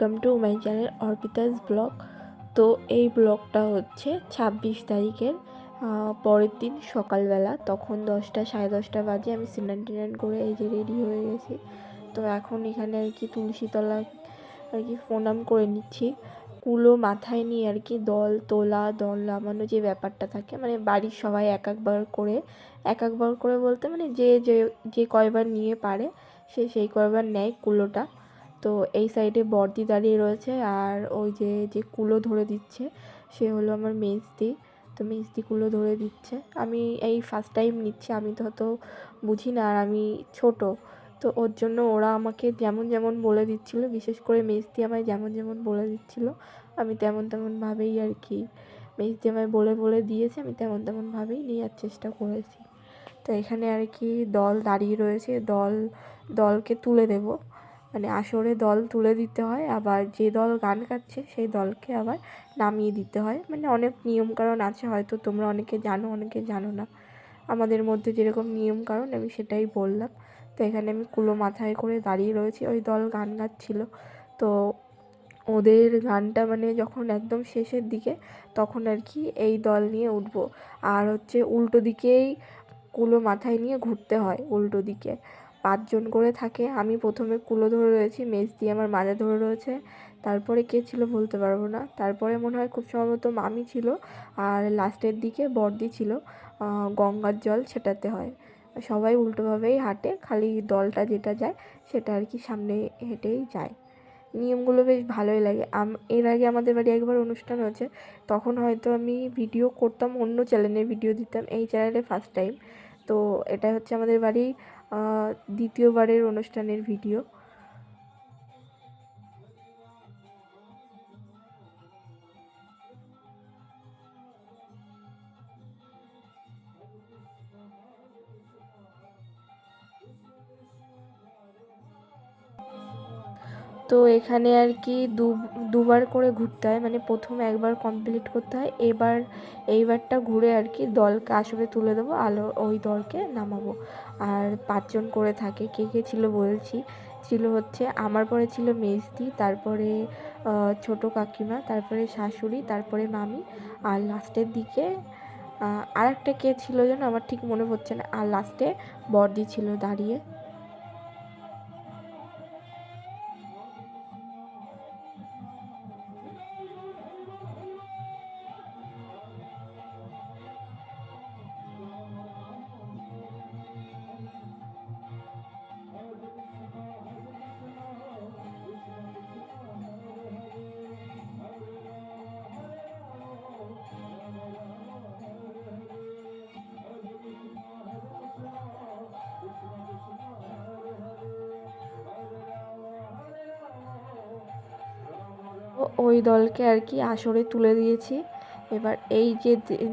Welcome to my channel Arpita's blog. তো এই ব্লগটা হচ্ছে 26 তারিখের পরের দিন সকালবেলা। তখন 10টা সাড়ে 10টা বাজে। আমি স্নান টিনান করে এই যে রেডি হয়ে গেছি। তো এখন এখানে আর কি তুলসীতলা আর কি প্রণাম করে নিচ্ছি। কুলো মাথায় নিয়ে আর কি দল তোলা দল নামানো যে ব্যাপারটা থাকে, মানে বাড়ির সবাই এক একবার করে বলতে মানে যে যে যে কয়বার নিয়ে পারে সে সেই কয়বার নেয় কুলোটা। তো এই সাইডে বড়দি দাঁড়িয়ে রয়েছে, আর ওই যে যে কুলো ধরে দিচ্ছে সে হলো আমার মেজদি। তো মেজদি কুলো ধরে দিচ্ছে। আমি এই ফার্স্ট টাইম নিচ্ছি, আমি তো অত বুঝি না, আর আমি ছোট। তো ওর জন্য ওরা আমাকে যেমন যেমন বলে দিচ্ছিলো, বিশেষ করে মেজদি আমায় যেমন যেমন বলে দিচ্ছিলো আমি তেমন তেমনভাবেই আর কি, মেজদি আমায় বলে বলে দিয়েছে, আমি তেমন তেমনভাবেই নেওয়ার চেষ্টা করেছি। তো এখানে আর কি দল দাঁড়িয়ে রয়েছে, দলকে তুলে দেব, মানে আসরে দল তুলে দিতে হয়, আবার যে দল গান গাচ্ছে সেই দলকে আবার নামিয়ে দিতে হয়। মানে অনেক নিয়মকানুন আছে, হয়তো তোমরা অনেকে জানো অনেকে জানো না। আমাদের মধ্যে যেরকম নিয়মকানুন আমি সেটাই বললাম। তো এখানে আমি কুলো মাথায় করে দাঁড়িয়ে রয়েছি, ওই দল গান গাচ্ছিল। তো ওদের গানটা মানে যখন একদম শেষের দিকে তখন আর কি এই দল নিয়ে উঠবো। আর হচ্ছে উল্টো দিকেই কুলো মাথায় নিয়ে ঘুরতে হয়, উল্টো দিকে 5জন করে থাকে। আমি প্রথমে কুলো ধরে রয়েছি, মেজদি আমার মাজা ধরে রয়েছে, তারপরে কে ছিল বলতে পারবো না, তারপরে মনে হয় খুব সম্ভবত মামি ছিল, আর লাস্টের দিকে বড়দি ছিল। গঙ্গার জল ছেটাতে হয়। সবাই উল্টোভাবেই হাঁটে, খালি দলটা যেটা যায় সেটা আর কি সামনে হেঁটেই যায়। নিয়মগুলো বেশ ভালোই লাগে। এর আগে আমাদের বাড়ি একবার অনুষ্ঠান হয়েছে, তখন হয়তো আমি ভিডিও করতাম, অন্য চ্যানেলে ভিডিও দিতাম, এই চ্যানেলে ফার্স্ট টাইম। তো এটা হচ্ছে আমাদের বাড়ি দ্বিতীয়বারের অনুষ্ঠানের ভিডিও। তো এখানে আর কি দুবার করে ঘুরতে হয়, মানে প্রথমে একবার কমপ্লিট করতে হয়, এইবারটা ঘুরে আর কি দলকে আসরে তুলে দেবো, আলো ওই দলকে নামাবো। আর 5জন করে থাকে। কে কে ছিল বলছি, ছিল হচ্ছে আমার পরে ছিল মেজদি, তারপরে ছোট কাকিমা, তারপরে শাশুড়ি, তারপরে মামি, আর লাস্টের দিকে আর একটা কে ছিল যেন আমার ঠিক মনে পড়ছে না, আর লাস্টে বড়দি ছিল দাঁড়িয়ে। ওই দলকে আর কি আসরে তুলে দিয়েছি। এবার এই যে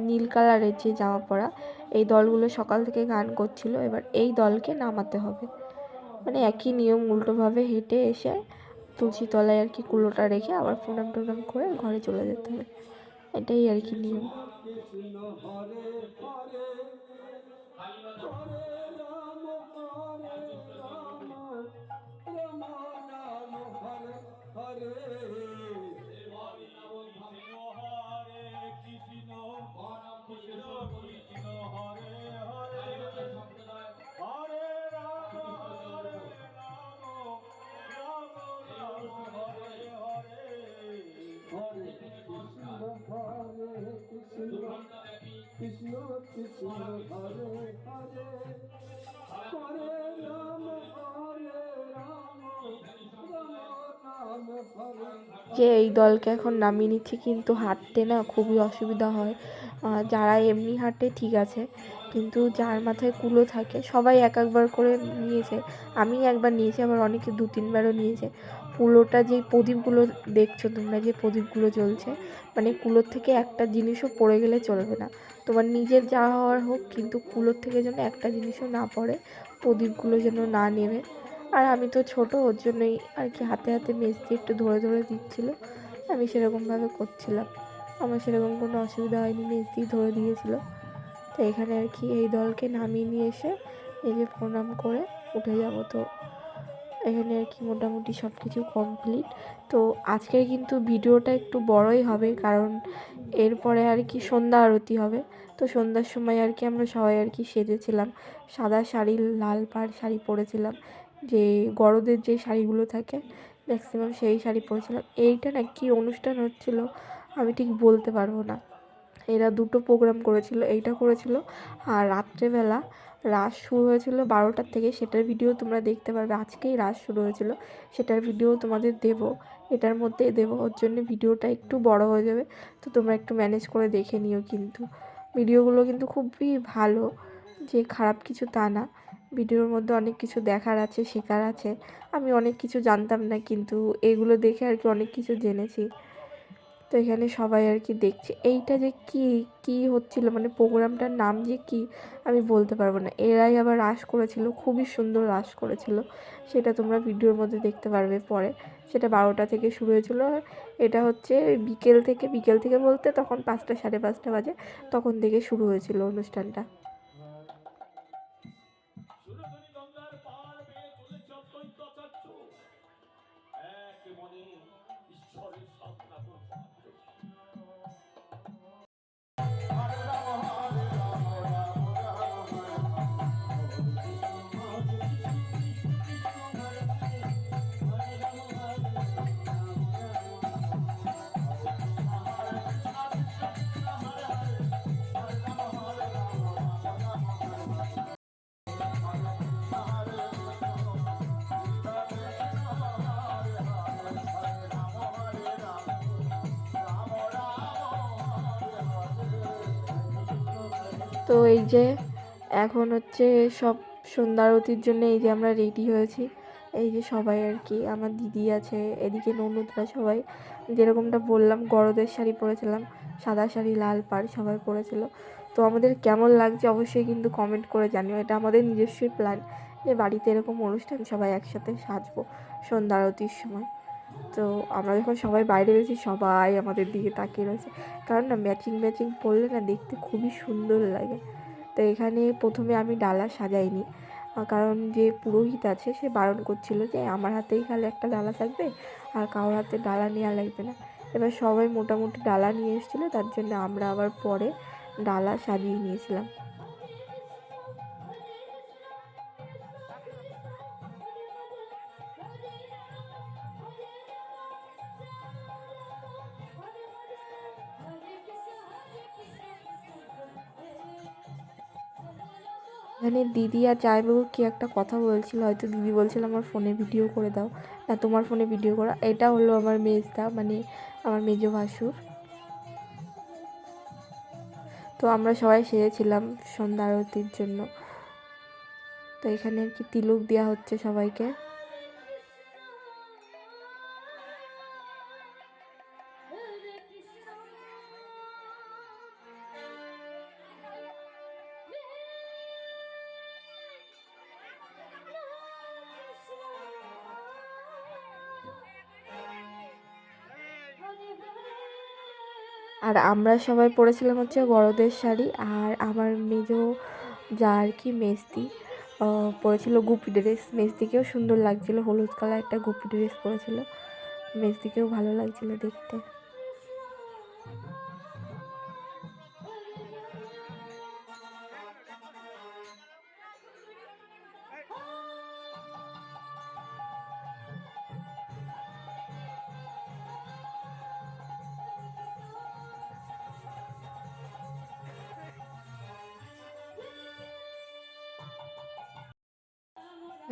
নীল কালারের যে জামা পরা এই দলগুলো সকাল থেকে গান করছিল, এবার এই দলকে নামাতে হবে। মানে একই নিয়ম, উল্টোভাবে হেঁটে এসে তুলসী তলায় আর কি কুলোটা রেখে আবার প্রণাম টনাম করে ঘরে চলে যেতে হবে, এটাই আর কি নিয়ম। কৃষ্ণ কৃষ্ণ হরে হরে হরে রাম হরে রাম রাম রাম হরে। যে এই দলকে এখন নামিয়ে নিচ্ছি, কিন্তু হাঁটতে না খুবই অসুবিধা হয়। যারা এমনি হাঁটে ঠিক আছে, কিন্তু যার মাথায় কুলো থাকে সবাই একবার করে নিয়েছে। আমি একবার নিয়েছি, আবার অনেকে 2-3বারও নিয়েছে। কুলোটা যে প্রদীপগুলো দেখছো তোমরা, যে প্রদীপগুলো জ্বলছে, মানে কুলোর থেকে একটা জিনিসও পড়ে গেলে চলবে না। তোমার নিজের যা হওয়ার হোক, কিন্তু কুলোর থেকে যেন একটা জিনিসও না পড়ে, প্রদীপগুলো যেন না নেবে। আর আমি তো ছোট, ওর জন্যই আর কি হাতে হাতে মেজদি একটু ধরে ধরে দিচ্ছিলো, আমি সেরকমভাবে করছিলাম। আমার সেরকম কোনো অসুবিধা হয়নি, মেজদি ধরে দিয়েছিল। তো এখানে আর কি এই দলকে নামিয়ে নিয়ে এসে এই যে প্রণাম করে উঠে যাব। তো এখানে আর কি মোটামুটি সব কিছু কমপ্লিট। তো আজকের কিন্তু ভিডিওটা একটু বড়ই হবে, কারণ এরপরে আর কি সন্ধ্যা আরতি হবে। তো সন্ধ্যার সময় আর কি আমরা সবাই আর কি সেজেছিলাম, সাদা শাড়ি, লাল পাড় শাড়ি পরেছিলাম, যে বড়দের যে শাড়িগুলো থাকে ম্যাক্সিমাম সেই শাড়ি পরেছিলাম। এইটা না কি অনুষ্ঠান হচ্ছিল আমি ঠিক বলতে পারবো না। এরা দুটো প্রোগ্রাম করেছিল, এইটা করেছিল, আর রাত্রেবেলা রাস শুরু হয়েছিল 12টার থেকে, সেটার ভিডিও তোমরা দেখতে পারবে। আজকেই রাস শুরু হয়েছিল, সেটার ভিডিও তোমাদের দেবো, এটার মধ্যে দেবো। ওর জন্য ভিডিওটা একটু বড় হয়ে যাবে, তো তোমরা একটু ম্যানেজ করে দেখে নিও। কিন্তু ভিডিওগুলো কিন্তু খুবই ভালো, যে খারাপ কিছু তা না। ভিডিওর মধ্যে অনেক কিছু দেখার আছে, শেখার আছে। আমি অনেক কিছু জানতাম না, কিন্তু এগুলো দেখে আর কি অনেক কিছু জেনেছি। তো এখানে সবাই আর কি দেখছে। এইটা যে কি হচ্ছিল, মানে প্রোগ্রামটার নাম যে কি আমি বলতে পারবো না। এরাই আবার রাস করেছিল, খুবই সুন্দর রাস করেছিল, সেটা তোমরা ভিডিওর মধ্যে দেখতে পারবে পরে। সেটা 12টা থেকে শুরু হয়েছিল, আর এটা হচ্ছে বিকেল থেকে বলতে তখন 5টা, সাড়ে 5টা বাজে, তখন থেকে শুরু হয়েছিল অনুষ্ঠানটা। তো এই যে এখন হচ্ছে সব সন্ধ্যা আরতির জন্য এই যে আমরা রেডি হয়েছি। এই যে সবাই আর কি, আমার দিদি আছে এদিকে, ননদরা সবাই, যেরকমটা বললাম গরদের শাড়ি পরেছিলাম, সাদা শাড়ি, লাল পাড় সবাই পরেছিল। তো আমাদের কেমন লাগছে অবশ্যই কিন্তু কমেন্ট করে জানিও। এটা আমাদের নিজস্বই প্ল্যান, যে বাড়িতে এরকম অনুষ্ঠান সবাই একসাথে সাজবো সন্ধ্যা আরতির সময়। তো আমরা যখন সবাই বাইরে গেছি, সবাই আমাদের দিকে তাকিয়ে রয়েছে, কারণ না ম্যাচিং পরলে না দেখতে খুবই সুন্দর লাগে। তো এখানে প্রথমে আমি ডালা সাজাইনি, কারণ যে পুরোহিত আছে সে বারণ করছিল যে আমার হাতেই খালি একটা ডালা থাকবে, আর কারোর হাতে ডালা নেওয়া লাগবে না। এবার সবাই মোটামুটি ডালা নিয়ে এসেছিলো, তার জন্য আমরা আবার পরে ডালা সাজিয়ে নিয়েছিলাম। এখানে দিদি আর জামাইবাবু কি একটা কথা বলছিল, হয়তো দিদি বলছিল আমার ফোনে ভিডিও করে দাও, না তোমার ফোনে ভিডিও করা। এটা হলো আমার মেজদা, মানে আমার মেজো ভাসুর। তো আমরা সবাই সেরেছিলাম সন্ধ্যা আরতির জন্য। তো এখানে আর কি তিলক দেওয়া হচ্ছে সবাইকে। আর আমরা সবাই পরেছিলাম হচ্ছে বড়দের শাড়ি, আর আমার মেজো যা আর কি মেজদি পরেছিল গুপি ড্রেস। মেজদিকেও সুন্দর লাগছিল, হলুদ কালার একটা গুপি ড্রেস পরেছিল, মেজদিকেও ভালো লাগছিল দেখতে।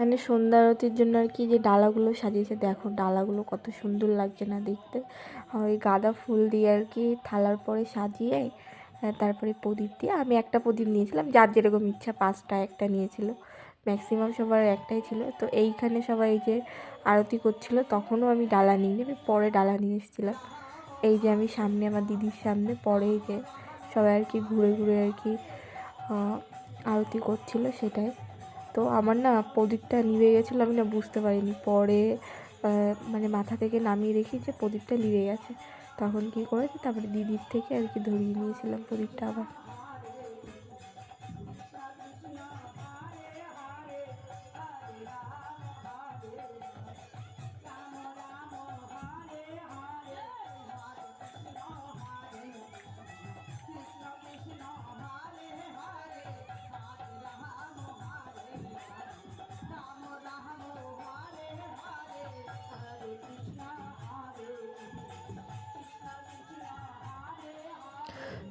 মানে সন্ধ্যা আরতির জন্য আর কি যে ডালাগুলো সাজিয়েছে, দেখো ডালাগুলো কত সুন্দর লাগছে না দেখতে। ওই গাঁদা ফুল দিয়ে আর কি থালার পরে সাজিয়ে, তারপরে প্রদীপ দিয়ে, আমি একটা প্রদীপ নিয়েছিলাম, যার যেরকম ইচ্ছা 5টা একটা নিয়েছিল, ম্যাক্সিমাম সবার একটাই ছিল। তো এইখানে সবাই এই যে আরতি করছিল, তখনও আমি ডালা নিইনি, আমি পরে ডালা নিয়ে এসেছিলাম। এই যে আমি সামনে আমার দিদির সামনে, পরে এই যে সবাই আর কি ঘুরে ঘুরে আর কি আরতি করছিল সেটাই। তো আমার না প্রদীপটা নিভে গেছিলো, আমি না বুঝতে পারিনি, পরে মানে মাথা থেকে নামিয়ে দেখি যে প্রদীপটা নিভে গেছে। তখন কী করেছি, তারপরে দিদির থেকে আর কি ধরিয়ে নিয়েছিলাম প্রদীপটা আবার।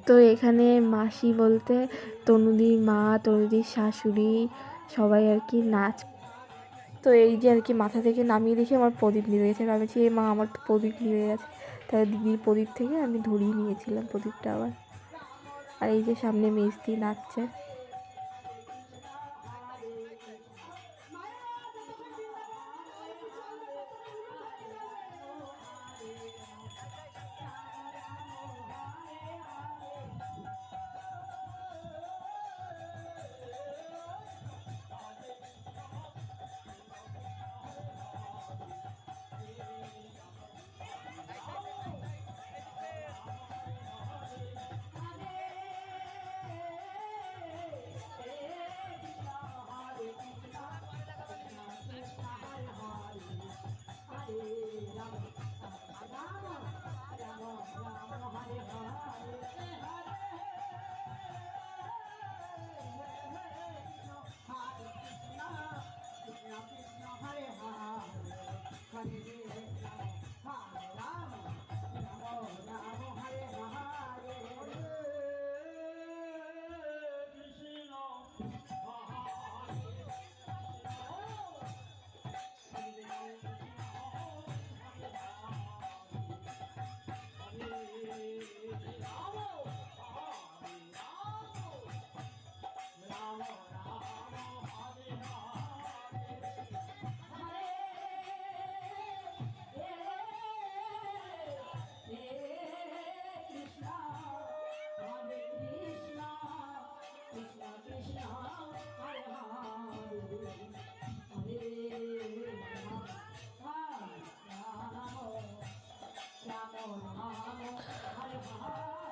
তো এখানে মাসি বলতে তনুদির মা, তনুদির শাশুড়ি সবাই আর কি নাচ। তো এই যে আর কি মাথা থেকে নামিয়ে দেখি আমার প্রদীপ নিভে গেছে। আমি বলছি মা আমার তো প্রদীপ নিভে গেছে। তাই দিদির প্রদীপ থেকে আমি ধরিয়ে নিয়েছিলাম প্রদীপটা আবার। আর এই যে সামনে মেজদি নাচছে।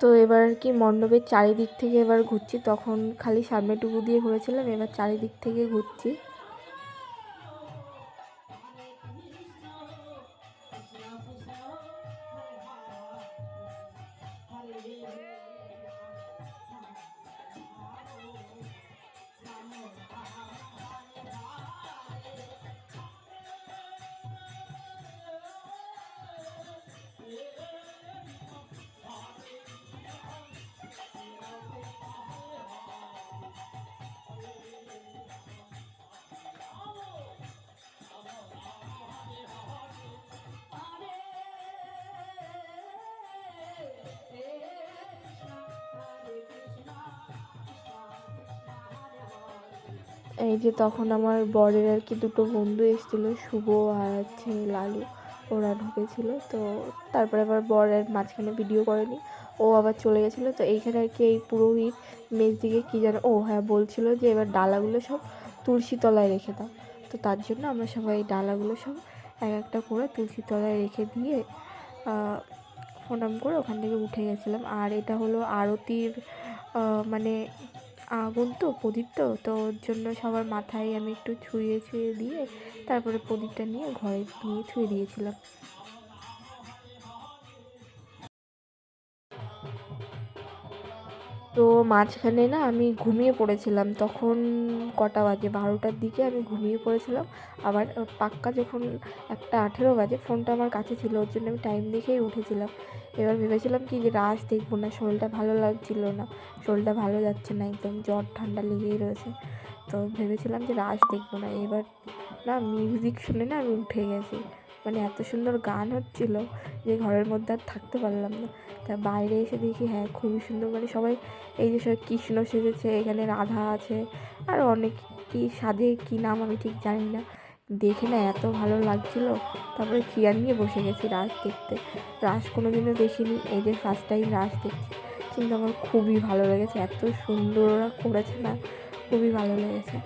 তো এবার আর কি মণ্ডপের চারিদিক থেকে এবার ঘুরছি। তখন খালি সামনেটুকু দিয়ে ঘুরেছিলাম, এবার চারিদিক থেকে ঘুরছি। এই যে তখন আমার বরের আর কি দুটো বন্ধু এসেছিলো, শুভ আর হচ্ছে লালু, ওরা ঢুকেছিল। তো তারপরে আবার বরের মাঝখানে ভিডিও করেনি, ও আবার চলে গেছিলো। তো এইখানে আর কি এই পুরোহিত মেজদিকে কী যেন হ্যাঁ বলছিলো যে এবার ডালাগুলো সব তুলসী তলায় রেখে দাও। তো তার জন্য আমরা সবাই ডালাগুলো সব এক একটা করে তুলসী তলায় রেখে দিয়ে প্রণাম করে ওখান থেকে উঠে গেছিলাম। আর এটা হলো আরতির মানে আগুন তো, প্রদীপ তো ওর জন্য সবার মাথায় আমি একটু ছুঁয়ে ছুঁয়ে দিয়ে তারপরে প্রদীপটা নিয়ে ঘরে নিয়ে ছুঁয়ে দিয়েছিলাম। তো মাঝখানে না আমি ঘুমিয়ে পড়েছিলাম। তখন কটা বাজে, 12টার দিকে আমি ঘুমিয়ে পড়েছিলাম। আবার পাক্কা যখন 1:18 বাজে, ফোনটা আমার কাছে ছিল, ওর জন্য আমি টাইম দেখেই উঠেছিলাম। এবার ভেবেছিলাম কি যে রাস দেখবো না, শরীরটা ভালো লাগছিল না, শরীরটা ভালো যাচ্ছে না, একদম জ্বর ঠান্ডা লেগেই রয়েছে। তো ভেবেছিলাম যে রাস দেখবো না। এবার না মিউজিক শুনে না আমি উঠে গেছি। মানে এত সুন্দর গান হচ্ছিল যে ঘরের মধ্যে আর থাকতে পারলাম না। তা বাইরে এসে দেখি হ্যাঁ খুবই সুন্দর, মানে সবাই এই যে সবাই কৃষ্ণ সেজেছে, এখানে রাধা আছে, আর অনেক কী সাজে, কী নাম আমি ঠিক জানি না। দেখে না এত ভালো লাগছিলো। তারপরে চেয়ার নিয়ে বসে গেছি রাস দেখতে। রাস কোনো দিনও দেখিনি, এই যে ফার্স্ট টাইম রাস দেখছি। কিন্তু আমার খুবই ভালো লেগেছে, এত সুন্দর ওরা করেছে না, খুবই ভালো লেগেছে।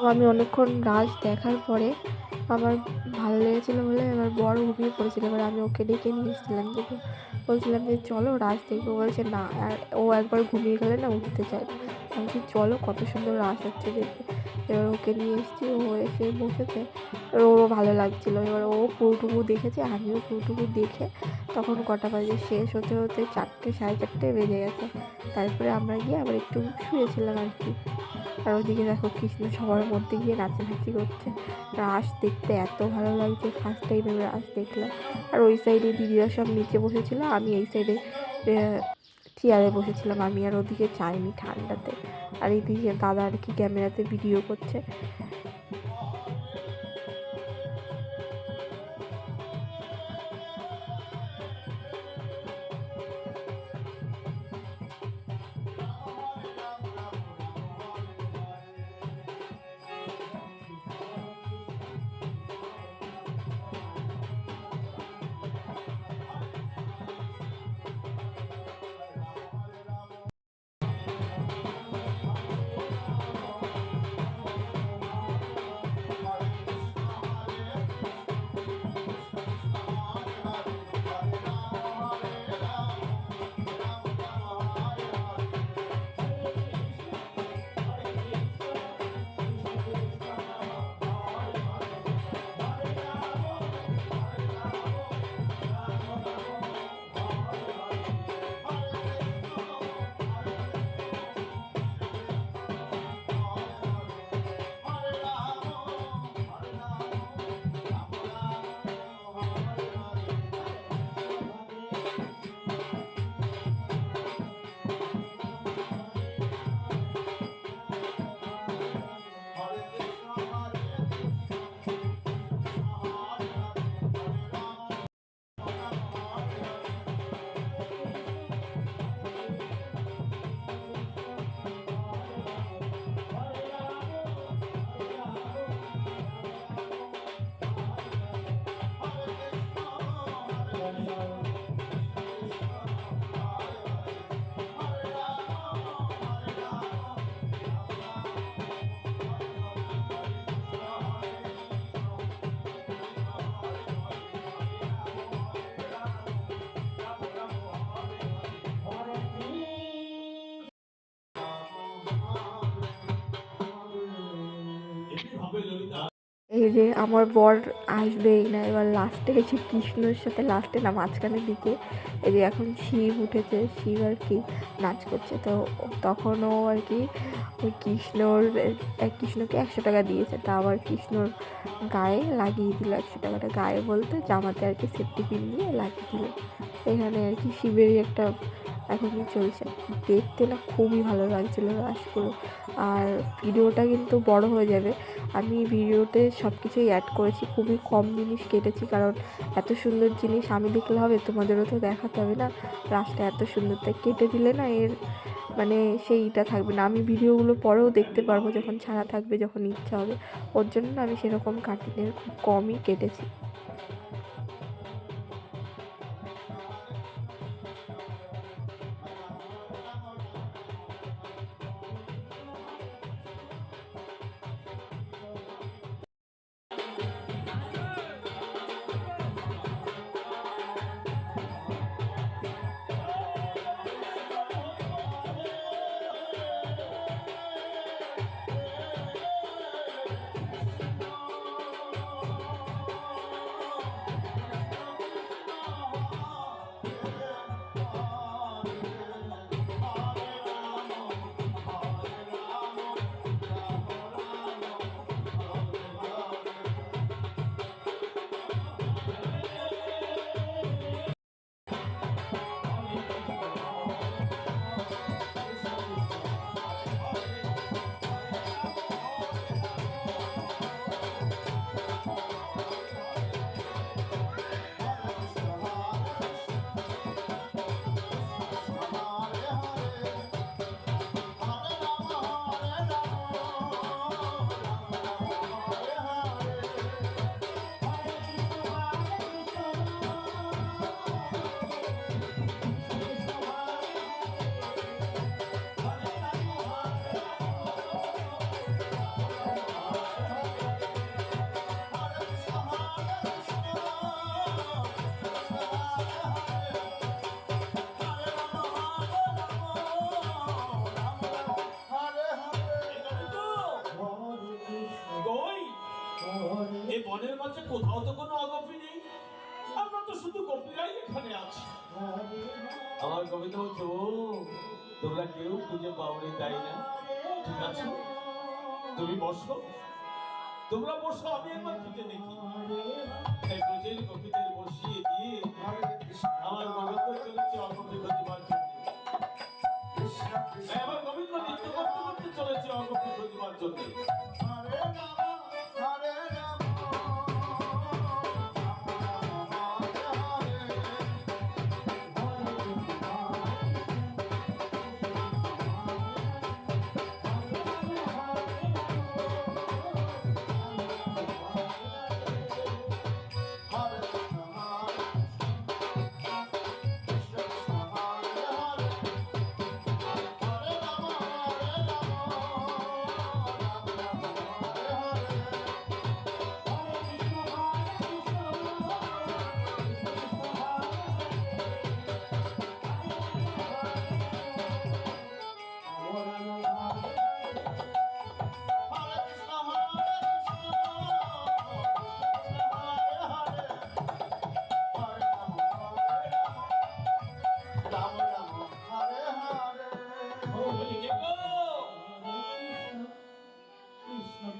তো আমি অনেকক্ষণ রাস দেখার পরে আমার ভালো লেগেছিলো বলে এবার বড় ঘুমিয়ে পড়েছিল। এবার আমি ওকে ডেকে নিয়ে এসেছিলাম, যেহেতু বলছিলাম যে চলো রাস দেখবো, বলছে না, আর ও একবার ঘুমিয়ে গেলে না উঠতে চায়। আমি বলছি চলো, কত সুন্দর রাস হচ্ছে দেখতে। এবার ওকে নিয়ে এসেছি, ও এসে বসেছে, এবার ওরও ভালো লাগছিলো। এবার ও পুরোটুকু দেখেছে, আমিও পুরোটুকু দেখে তখন কটা বাজে, শেষ হতে হতে 4টে 4:30 বেজে গেছে। তারপরে আমরা গিয়ে আবার একটু শুয়েছিলাম আর কি। আর ওদিকে দেখো কৃষ্ণ সবার মধ্যে গিয়ে নাচানাচি করছে। রাস দেখতে এত ভালো লাগছে, ফার্স্ট টাইম আমি রাস দেখলাম। আর ওই সাইডে দিদিরা সব নিচে বসেছিল, আমি এই সাইডে চেয়ারে বসেছিলাম। আমি আর ওদিকে যাইনি ঠান্ডাতে। আর এইদিকে দাদা আর কি ক্যামেরাতে ভিডিও করছে। এই যে আমার বর আসবেই না, এবার লাস্টে এসে কৃষ্ণর সাথে, লাস্টে না মাঝখানের দিকে, এই যে এখন শিব উঠেছে, শিব আর কি নাচ করছে। তো তখনও আর কি ওই কৃষ্ণকে 100 টাকা দিয়েছে, তা আবার কৃষ্ণর গায়ে লাগিয়ে দিল 100 টাকাটা, গায়ে বলতে জামাতে আর কি সেফটি পিন দিয়ে লাগিয়ে দিল। এখানে আর কি শিবেরই একটা এখনই চলছে। দেখতে না খুবই ভালো লাগছিলো রাসগুলো। আর ভিডিওটা কিন্তু বড় হয়ে যাবে, আমি ভিডিওতে সব কিছুই অ্যাড করেছি, খুবই কম জিনিস কেটেছি, কারণ এত সুন্দর জিনিস আমি দেখলে হবে, তোমাদেরও তো দেখাতে হবে না। রাসটা এত সুন্দর, তাই কেটে দিলে না এর মানে সেইটা থাকবে না। আমি ভিডিওগুলো পরেও দেখতে পারবো যখন ছাড়া থাকবে, যখন ইচ্ছা হবে। ওর জন্য আমি সেরকম কাটিনি, খুব কমই কেটেছি। বনের মাঝে কোথাও তো কোনো অগপি নেই, আমরা তো শুধু গোপীরাই এখানে আছি। আমার কবিতা হচ্ছে, ও তোমরা কেউ খুঁজে পাওনি তাই না? ঠিক আছে, তুমি বসো, তোমরা বসো, আমি একবার খুঁজে দেখি। তাই ব্রজের গোপীদের বসিয়ে দিয়ে আমার গোবিন্দ চলেছে অগপি খোঁজবার জন্য। আমার গোবিন্দ নৃত্য করতে করতে চলেছে অগপি খোঁজবার জন্য।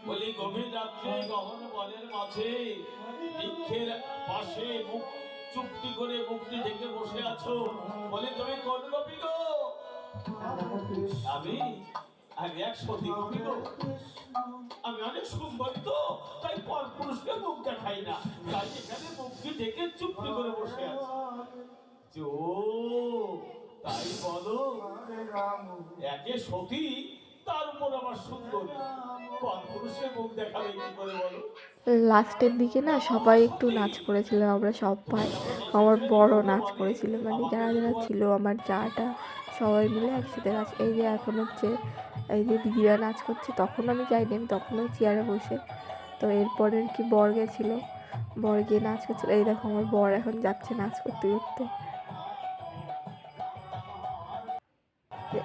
বলি গভীর রাত্রে গহন বনের মাঝে বৃক্ষের পাশে মুখ চুপটি করে মুক্তি থেকে বসে আছো, বলি তুমি কোন গোপী গো? আমি আমি এক সতী গোপী গো। আমি অনেক সুন্দরী তো, তাই পর পুরুষকে মুখ দেখাই না, তাই এখানে মুক্তি থেকে চুপটি করে বসে আছি। ও তাই বলো, একে সতী তার উপর আবার সুন্দর, পর পুরুষের মুখ দেখাবে কি করে বলো? লাস্টের দিকে না সবাই একটু নাচ করেছিল, আমরা সবাই, আমার বড় নাচ করেছিল, মানে যারা যারা ছিল আমার যাটা সবাই মিলে একসাথে নাচ। এই যে এখন হচ্ছে এই যে দিদিরা নাচ করছে, তখন আমি যাইনি, আমি তখনও চেয়ারে বসে। তো এরপরে আর কি বর গেছিলো, বর গিয়ে নাচ করছিল। এই দেখো আমার বর এখন যাচ্ছে নাচ করতে করতে,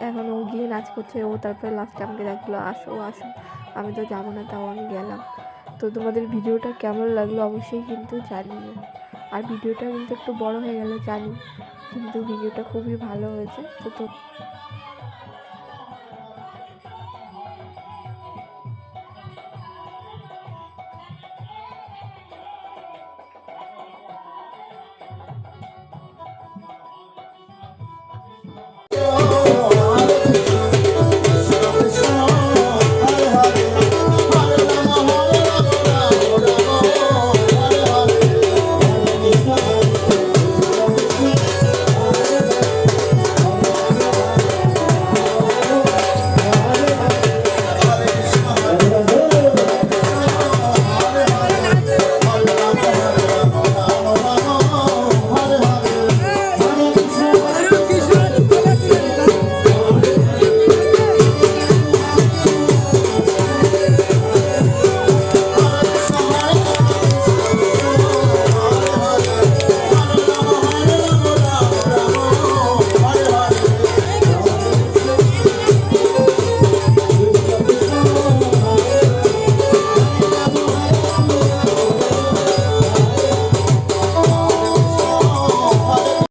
এখন ও গিয়ে নাচ করছে। ও তারপরে লাস্টে আমাকে ডাকলো, আসো আসো, আমি তো যাবো না, তাও আমি গেলাম। তো তোমাদের ভিডিওটা কেমন লাগলো অবশ্যই কিন্তু জানিও। আর ভিডিওটা কিন্তু একটু বড় হয়ে গেল জানি, কিন্তু ভিডিওটা খুবই ভালো হয়েছে। তো